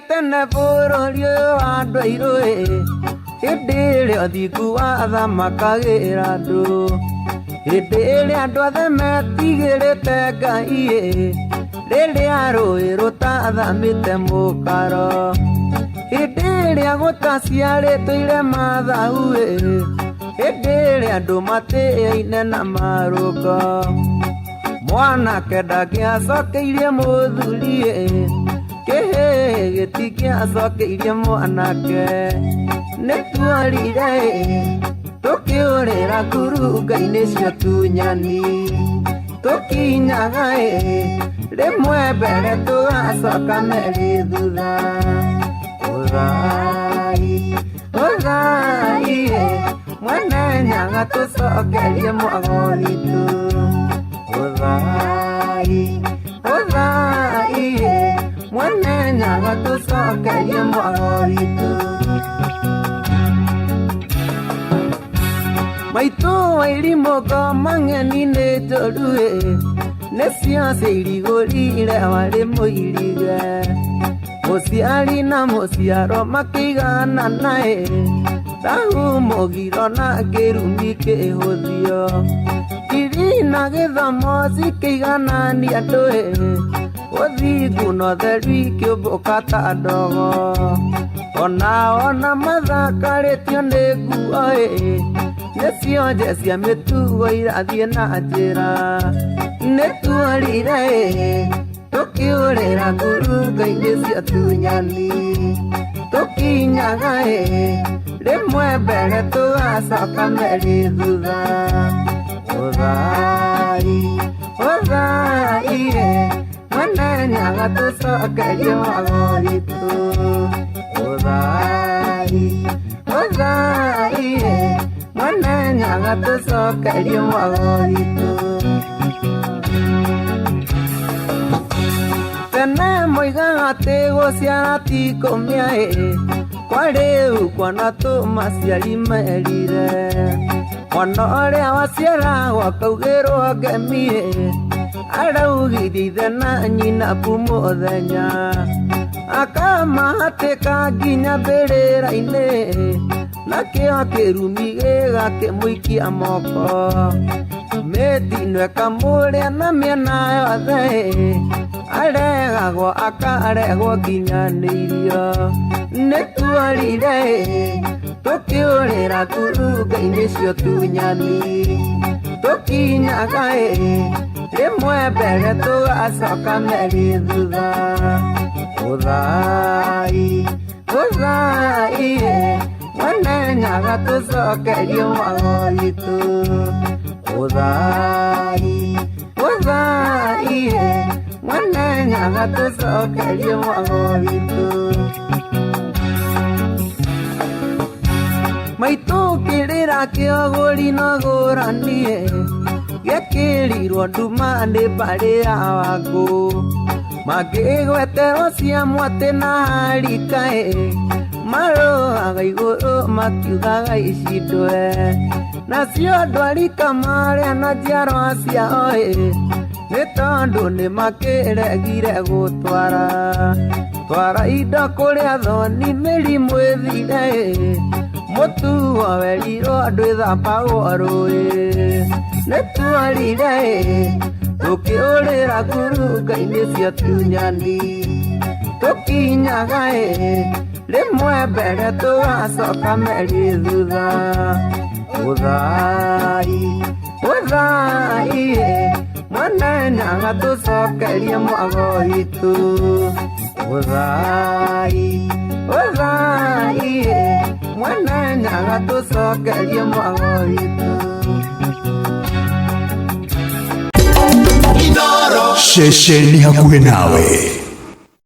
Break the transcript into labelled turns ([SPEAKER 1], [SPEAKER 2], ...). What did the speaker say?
[SPEAKER 1] tene bũrũri andũ airũ hĩndĩ ĩrĩa ũthingu wa tha makagĩra andũ hĩndĩ ĩrĩa andũ othe metigĩrĩte Ngai rĩrĩa rũĩ rũtathamĩte mũkaro hĩndĩ ĩrĩa gũtaciarĩtwo irema thau hĩndĩ ĩrĩa andũ matĩĩaine na marũngo mwanake ndangĩacokeirie mũthuri kĩhĩ gĩtingĩacokeirie mwanake nĩtuorire tũkĩũrĩra ngurunga-inĩ cio tunyani tũkinyaga rĩmwe mbere tũgacoka merĩ thutha ũthai mwene nyaga tũcokerie mwago witũ ũthai mwene nyaga tũcokerie mwago witũ maitũ wa irimũgo mang'eni nĩ njũru nĩcio ciairigũrire warĩ mũirige mũciari na mũciaro makĩiganana thahu mũgiro na kĩrumi kĩhũthio kiri na gĩthomo cikĩiganania andũ ũthingu na ũtheru ikĩũmbũka ta ndogo ona mathakarĩtio nĩ nguo nĩcio cia mĩtugo irathiĩ na njĩra nĩtuorire tũkĩũrĩra ngurunga-inĩ cia tunyani tũkinyaga rĩmwe mbere tũgacoka merĩ thutha ũthai mwene nyaga tũcokerie mwago witũ ũthai mwene nyaga tũcokerie mwago witũ tene moigaga atĩ gũciara ti kũmĩa kwa rĩu kwana tũmaciari merire mwana ũrĩa waciaragwo akaugĩrwo ngemi araugithia ithe na nyina pu mũthenya akamahatĩka nginya mbĩrĩra-inĩ nakĩo kĩrumi gĩgakĩmũikia moko mĩtino ĩkamũrĩa na mĩena yothe aregagwo akaregwo nginya nĩ irio nĩtuorire tũkĩũrĩra ngurunga-inĩ cio tunyani tũkinyaga rĩmwe mbere tũgacoka merĩ thutha ũthai mwene nyaga tũcokerie mwago witũ ũthai mwene nyaga tũcokerie mwago witũ maitũ kĩrĩra kĩogũri no gũranie gĩkĩrirwo nduma nĩ mbarĩ ya Wangũ mangĩgweterwo cia mwatĩ na harika marũaga igũrũ makiugaga ici ndwe nacio ndwarika marĩa na njiarwa ciao nĩ tondũ nĩ makĩregire gũtwara indo kũrĩa thoni mĩrimũ ĩthire mũtuo werirwo andũ ĩthambagwo rũĩ nĩtuorire tũkĩũrĩra ngurunga-inĩ cia tunyani tũkinyaga rĩmwe mbere tũgacoka merĩ thutha ũthai mwene nyaga tũcokerie mwago witũ ũthai mwene nyaga tũcokerie mwago witũ
[SPEAKER 2] Inooro, shesheni hakuhe nawe.